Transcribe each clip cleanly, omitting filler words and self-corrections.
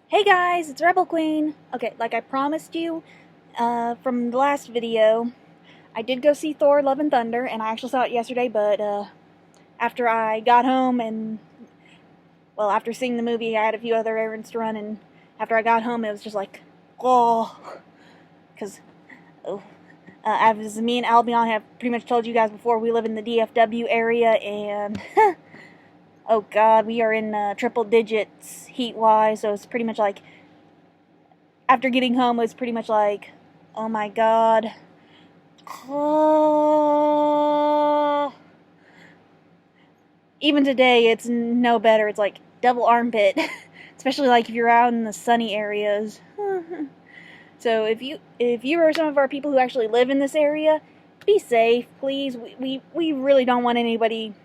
Hey guys, it's RebelQueen. Okay, like I promised you from the last video, I did go see Thor Love and Thunder, and I actually saw it yesterday, but after I got home and, well, after seeing the movie, I had a few other errands to run, and after I got home, it was just like, oh, because, as me and Albion have pretty much told you guys before, we live in the DFW area, and, oh god, we are in triple digits heat-wise, so it's pretty much like, after getting home, it was pretty much like, oh my god. Oh. Even today, it's no better. It's like double armpit, especially like if you're out in the sunny areas. So if you are some of our people who actually live in this area, be safe, please. We really don't want anybody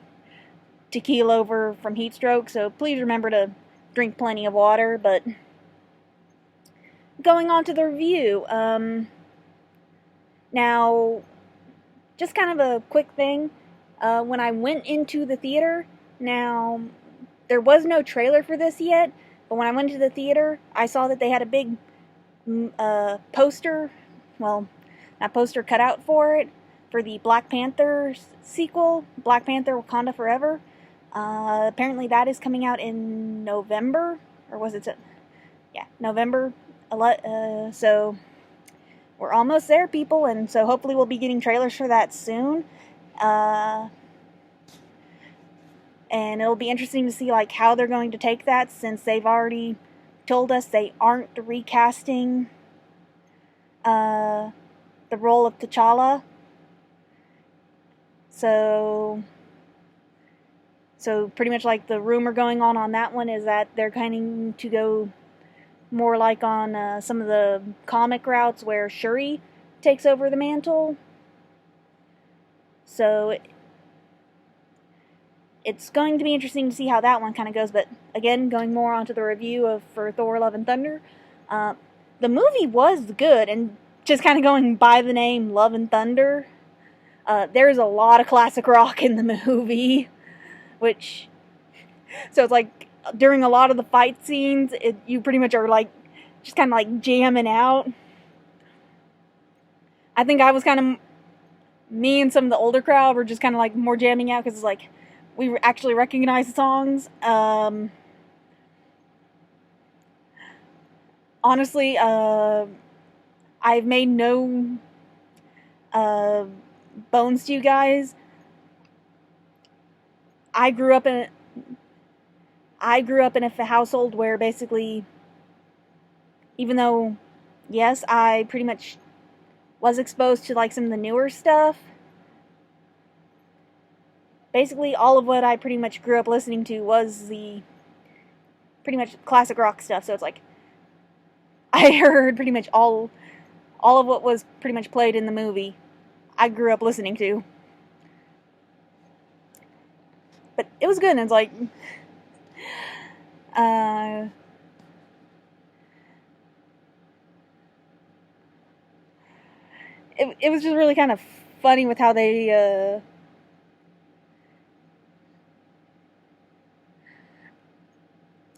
to keel over from heat stroke, so please remember to drink plenty of water. But going on to the review, now, just kind of a quick thing, when I went into the theater, now, there was no trailer for this yet, but when I went to the theater, I saw that they had a big poster, well, not poster, cutout for it, for the Black Panther sequel, Black Panther Wakanda Forever. Apparently that is coming out in November, or was it, yeah, November, so we're almost there, people, and so hopefully we'll be getting trailers for that soon. And it'll be interesting to see like how they're going to take that, since they've already told us they aren't recasting the role of T'Challa. So pretty much like the rumor going on that one is that they're going to go more like on some of the comic routes where Shuri takes over the mantle. So it's going to be interesting to see how that one kind of goes. But again, going more onto the review for Thor Love and Thunder, the movie was good, and just kind of going by the name Love and Thunder, there's a lot of classic rock in the movie, which, so it's like during a lot of the fight scenes, you pretty much are like just kind of like jamming out. I think I was kind of, me and some of the older crowd were just kind of like more jamming out, because it's like we actually recognize the songs. Honestly, I've made no bones to you guys. I grew up in a household where basically, even though, yes, I pretty much was exposed to like some of the newer stuff, basically all of what I pretty much grew up listening to was the pretty much classic rock stuff. So it's like I heard pretty much all of what was pretty much played in the movie I grew up listening to. But it was good, and it's like it was just really kind of funny with how they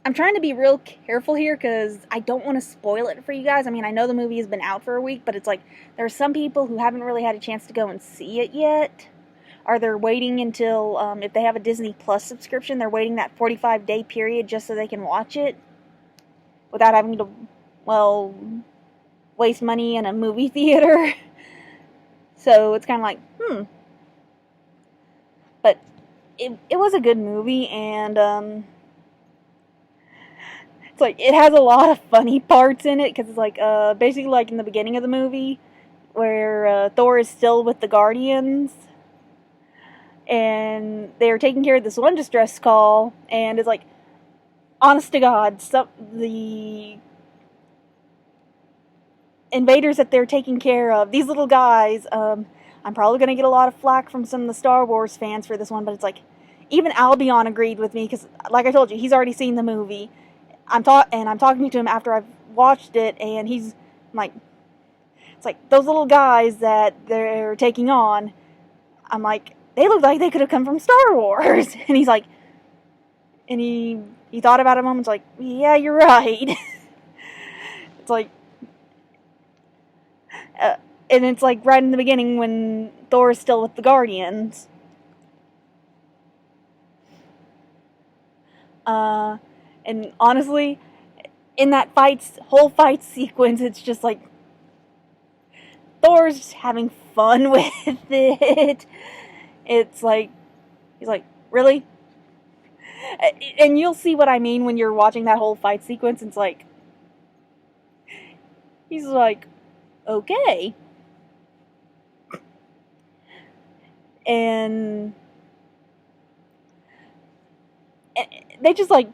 I'm trying to be real careful here, because I don't want to spoil it for you guys. I mean, I know the movie has been out for a week, but it's like there are some people who haven't really had a chance to go and see it yet. Or they're waiting until, if they have a Disney Plus subscription, they're waiting that 45-day period just so they can watch it without having to, well, waste money in a movie theater. So it's kind of like, But it was a good movie, and it's like, it has a lot of funny parts in it, because it's like, basically like in the beginning of the movie, where Thor is still with the Guardians, and they're taking care of this one distress call, and it's like, honest to God, the invaders that they're taking care of, these little guys, I'm probably going to get a lot of flack from some of the Star Wars fans for this one, but it's like, even Albion agreed with me, because, like I told you, he's already seen the movie. I'm talking to him after I've watched it, and he's like, it's like, those little guys that they're taking on, I'm like, they look like they could have come from Star Wars. And he's like, and he thought about it a moment, like, yeah, you're right. It's like, and it's like right in the beginning when Thor is still with the Guardians. And honestly, in that whole fight sequence, it's just like Thor's having fun with it. It's like, he's like, really? And you'll see what I mean when you're watching that whole fight sequence. It's like, he's like, okay. And they just like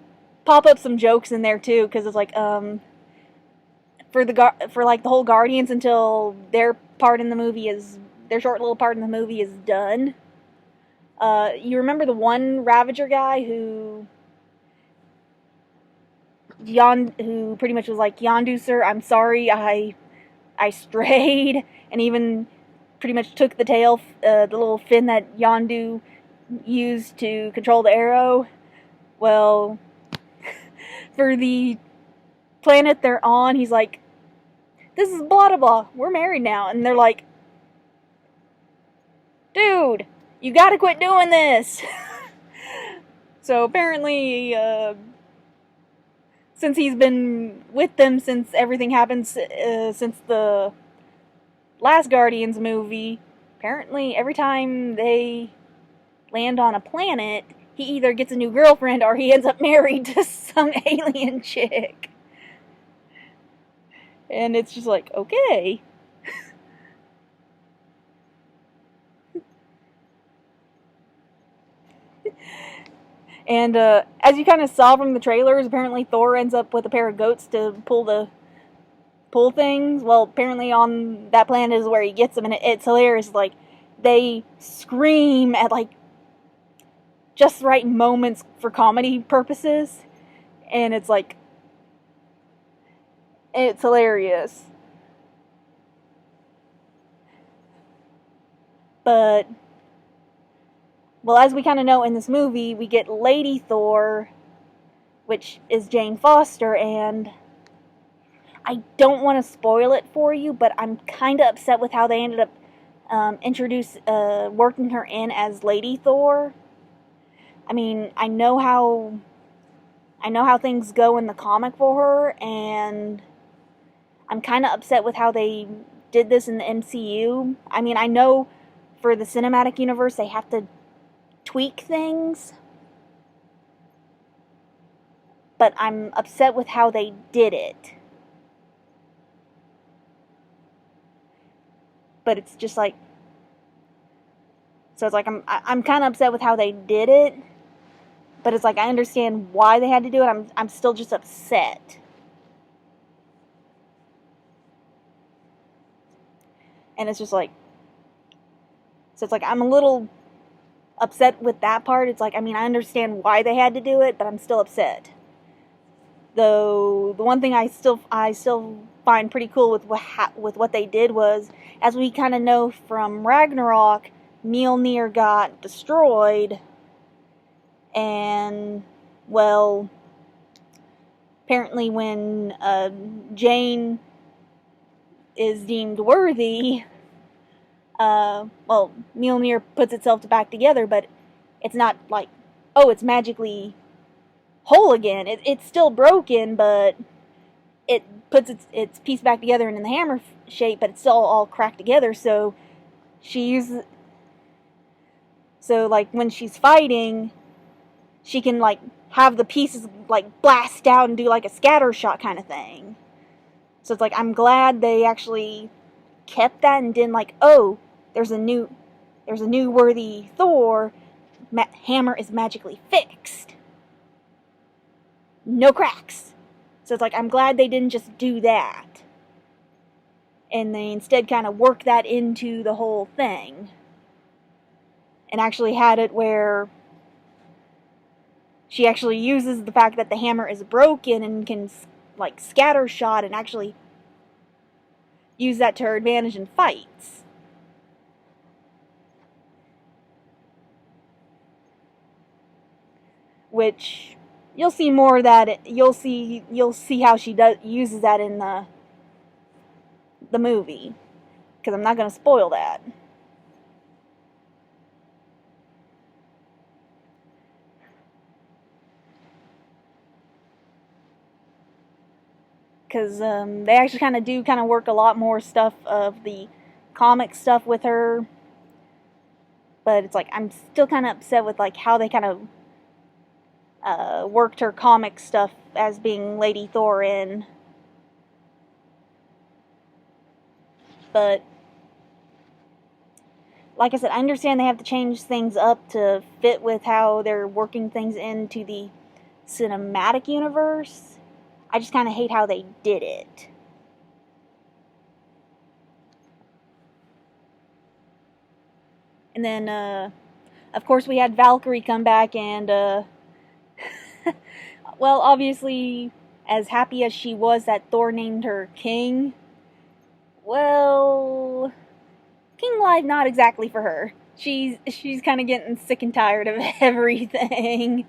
pop up some jokes in there too, because it's like, for like the whole Guardians until their short little part in the movie is done. You remember the one Ravager guy who pretty much was like, Yondu, sir, I'm sorry, I strayed, and even pretty much took the tail, the little fin that Yondu used to control the arrow. Well, for the planet they're on, he's like, this is blah blah blah, we're married now. And they're like, dude, you gotta quit doing this. So apparently, since he's been with them since everything happened, since the last Guardians movie, apparently every time they land on a planet, he either gets a new girlfriend or he ends up married to some alien chick. And it's just like, okay. And as you kind of saw from the trailers, apparently Thor ends up with a pair of goats to pull things. Well, apparently on that planet is where he gets them, and it's hilarious. Like, they scream at like just right moments for comedy purposes, and it's like, it's hilarious. But, well, as we kind of know in this movie, we get Lady Thor, which is Jane Foster, and I don't want to spoil it for you, but I'm kind of upset with how they ended up working her in as Lady Thor. I mean, I know how things go in the comic for her, and I'm kind of upset with how they did this in the MCU. I mean, I know for the cinematic universe they have to tweak things, but I'm upset with how they did it. But it's just like, so it's like I'm kind of upset with how they did it, but it's like I understand why they had to do it. I'm still just upset. And it's just like, so it's like I'm a little upset with that part. It's like, I mean, I understand why they had to do it, but I'm still upset. Though the one thing I still find pretty cool with what they did was, as we kind of know from Ragnarok, Mjolnir got destroyed, and, well, apparently when Jane is deemed worthy, well, Mjolnir puts itself back together, but it's not like, oh, it's magically whole again. It's still broken, but it puts its piece back together and in the hammer shape, but it's still all cracked together. So like when she's fighting, she can like have the pieces like blast out and do like a scatter shot kind of thing. So it's like, I'm glad they actually kept that and didn't like, oh, there's a new worthy Thor, hammer is magically fixed, no cracks. So it's like, I'm glad they didn't just do that, and they instead kind of worked that into the whole thing, and actually had it where she actually uses the fact that the hammer is broken and can like scatter shot and actually use that to her advantage in fights. Which you'll see more of that. You'll see how she uses that in the the movie, because I'm not going to spoil that. Because they actually kind of work a lot more stuff of the comic stuff with her. But it's like, I'm still kind of upset with like how they kind of worked her comic stuff as being Lady Thor in. But like I said, I understand they have to change things up to fit with how they're working things into the cinematic universe. I just kind of hate how they did it. And then, of course, we had Valkyrie come back and, well, obviously, as happy as she was that Thor named her King, well, King life not exactly for her. She's kind of getting sick and tired of everything.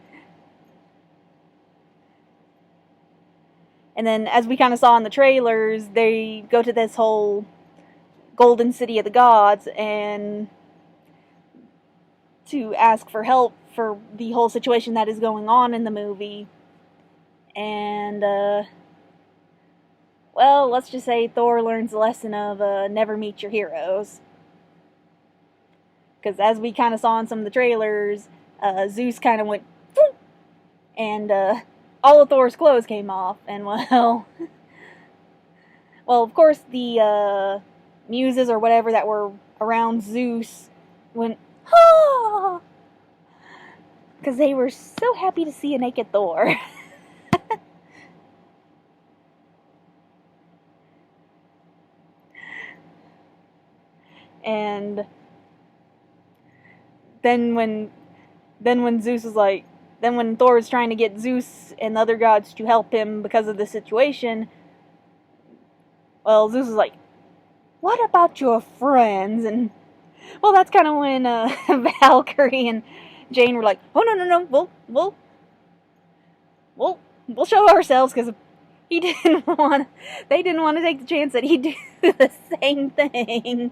And then, as we kind of saw in the trailers, they go to this whole Golden City of the Gods and to ask for help for the whole situation that is going on in the movie. And, well, let's just say Thor learns the lesson of never meet your heroes. Because as we kind of saw in some of the trailers, Zeus kind of went, whoop, and all of Thor's clothes came off. And, well, well, of course, the muses or whatever that were around Zeus went, ah! Because they were so happy to see a naked Thor. And then when Zeus was like, then when Thor was trying to get Zeus and the other gods to help him because of the situation, well, Zeus was like, what about your friends? And, well, that's kind of when Valkyrie and Jane were like, oh, no, we'll show ourselves, because they didn't want to take the chance that he'd do the same thing.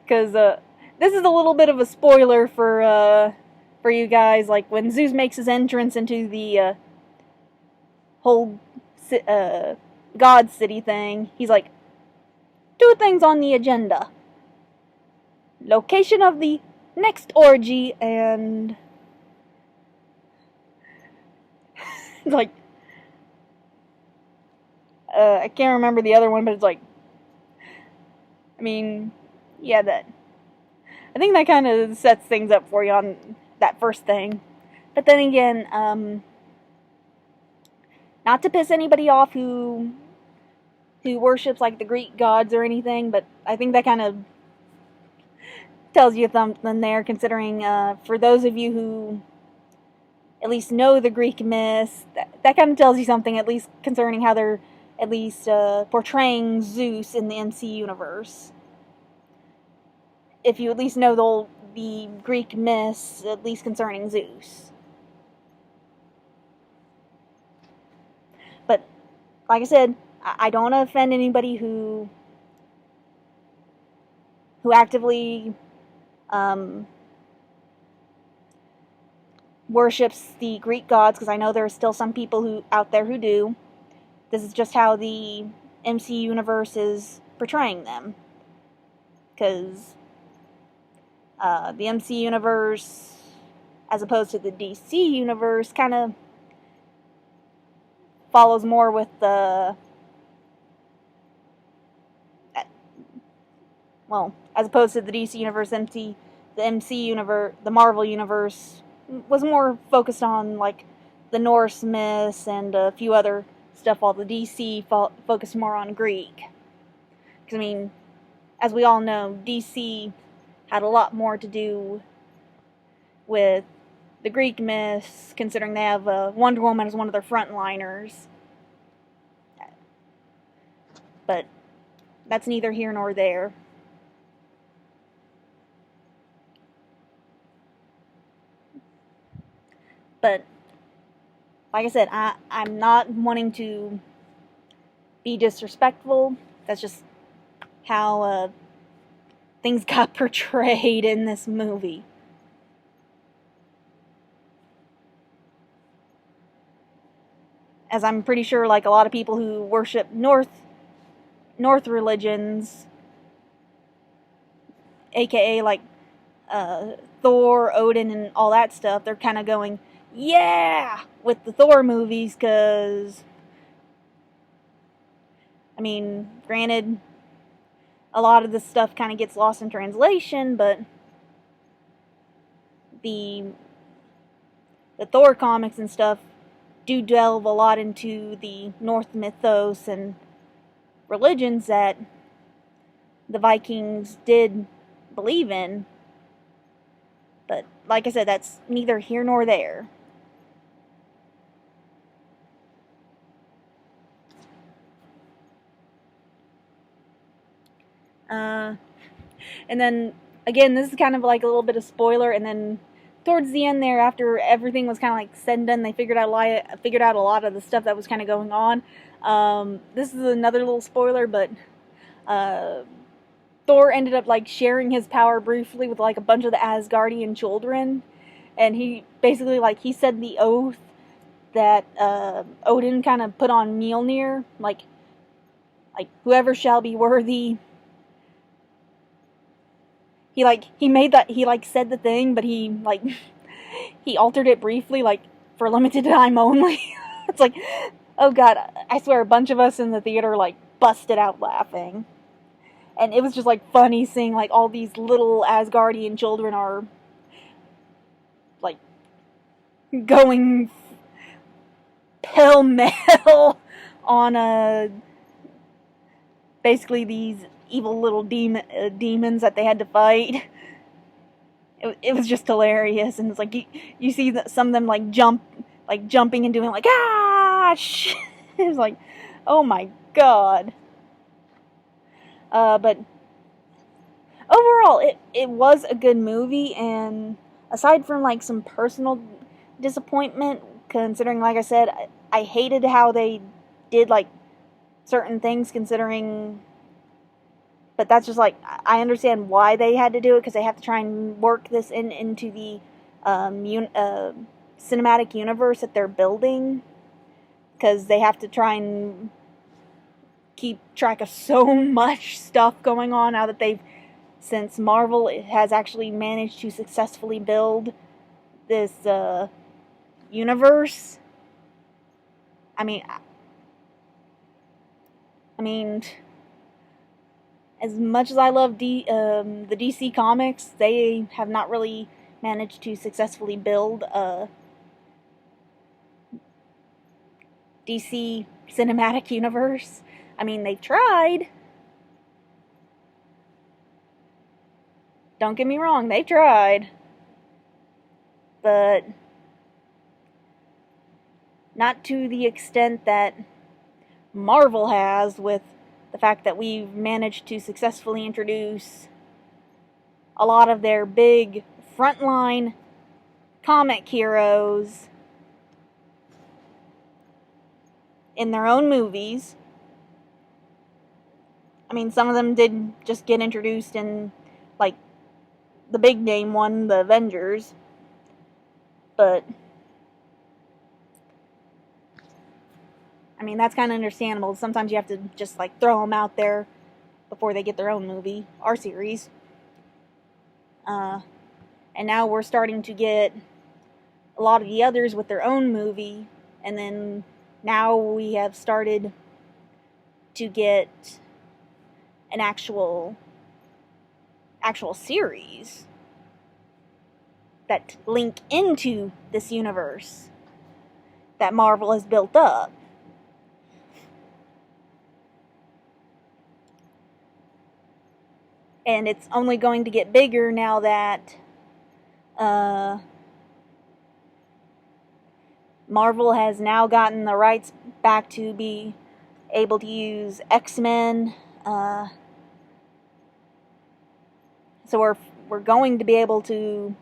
Because this is a little bit of a spoiler for you guys. Like, when Zeus makes his entrance into the whole God City thing, he's like, 2 things on the agenda: location of the next orgy, and like, I can't remember the other one, but it's like, I mean, yeah, I think that kind of sets things up for you on that first thing. But then again, not to piss anybody off who worships like the Greek gods or anything, but I think that kind of tells you something there, considering for those of you who at least know the Greek myths, that kind of tells you something, at least concerning how they're at least portraying Zeus in the MC universe. If you at least know the Greek myths, at least concerning Zeus. But, like I said, I don't want to offend anybody who actively worships the Greek gods, because I know there are still some people out there who do. This is just how the MC universe is portraying them. Because the MC universe, as opposed to the DC universe, kind of follows more with well, as opposed to the DC universe, the MC universe, the Marvel universe was more focused on like the Norse myths and a few other stuff, while the DC focused more on Greek. Because, I mean, as we all know, DC had a lot more to do with the Greek myths, considering they have Wonder Woman as one of their frontliners. But that's neither here nor there. But, like I said, I'm not wanting to be disrespectful. That's just how things got portrayed in this movie. As I'm pretty sure, like, a lot of people who worship North religions, aka like Thor, Odin, and all that stuff, they're kind of going, yeah, with the Thor movies, because, I mean, granted, a lot of this stuff kind of gets lost in translation, but the Thor comics and stuff do delve a lot into the Norse mythos and religions that the Vikings did believe in. But, like I said, that's neither here nor there. And then, again, this is kind of like a little bit of spoiler, and then towards the end there, after everything was kind of like said and done, they figured out a lot of the stuff that was kind of going on. This is another little spoiler, but Thor ended up like sharing his power briefly with like a bunch of the Asgardian children, and he basically, like, he said the oath that Odin kind of put on Mjolnir, like whoever shall be worthy. He made that, he said the thing, but he altered it briefly, like, for limited time only. It's like, oh god, I swear a bunch of us in the theater, like, busted out laughing. And it was just, like, funny seeing, like, all these little Asgardian children are, like, going pell-mell on, basically these evil little demons that they had to fight. It was just hilarious, and it's like you see some of them jumping and doing like, ah, shit. It was like, oh my god. But overall, it was a good movie, and aside from like some personal disappointment, considering, like I said, I hated how they did like certain things, considering. But that's just, like, I understand why they had to do it, because they have to try and work this into the cinematic universe that they're building, because they have to try and keep track of so much stuff going on now that since Marvel has actually managed to successfully build this universe. I mean, as much as I love the DC comics, they have not really managed to successfully build a DC cinematic universe. I mean, they've tried. Don't get me wrong, they've tried. But not to the extent that Marvel has, with the fact that we've managed to successfully introduce a lot of their big frontline comic heroes in their own movies. I mean, some of them did just get introduced in, like, the big name one, the Avengers. But I mean, that's kind of understandable. Sometimes you have to just, like, throw them out there before they get their own movie or series. And now we're starting to get a lot of the others with their own movie. And then now we have started to get an actual series that link into this universe that Marvel has built up. And it's only going to get bigger now that Marvel has now gotten the rights back to be able to use X-Men. So we're going to be able to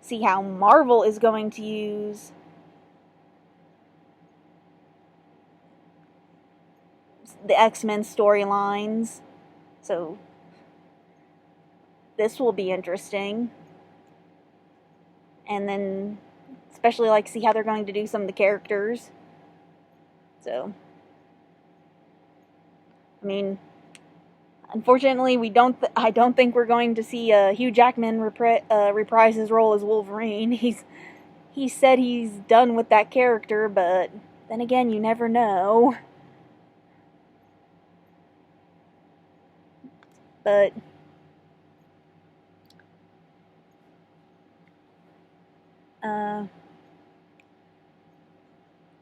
see how Marvel is going to use the X-Men storylines. So this will be interesting. And then especially like see how they're going to do some of the characters. So I mean, unfortunately, I don't think we're going to see Hugh Jackman reprise his role as Wolverine. He said he's done with that character, but then again, you never know. But kind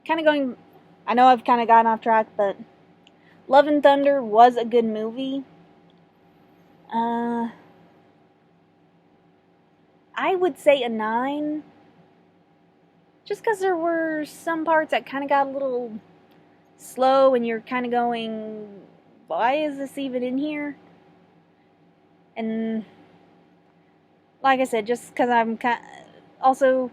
of going, I know I've kind of gotten off track, but Love and Thunder was a good movie. I would say a 9. Just because there were some parts that kind of got a little slow and you're kind of going, why is this even in here? And like I said, just because I'm also,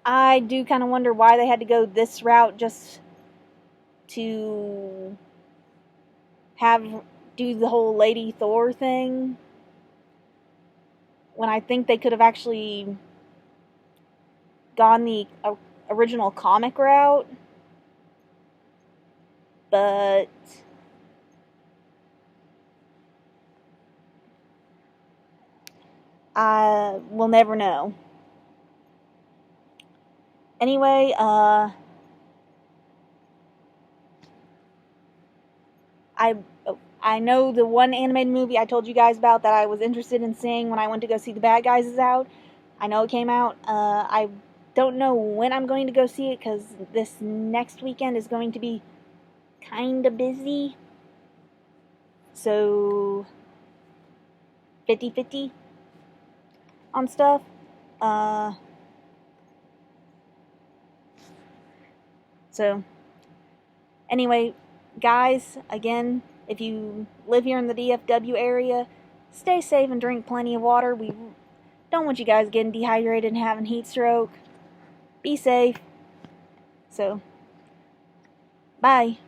I do kind of wonder why they had to go this route just to do the whole Lady Thor thing, when I think they could have actually gone the original comic route. But I will never know. Anyway, I know the one animated movie I told you guys about that I was interested in seeing when I went to go see The Bad Guys is out. I know it came out. I don't know when I'm going to go see it because this next weekend is going to be kind of busy. So 50-50 on stuff. So anyway, guys, again, if you live here in the DFW area, stay safe and drink plenty of water. We don't want you guys getting dehydrated and having heat stroke. Be safe. So, bye.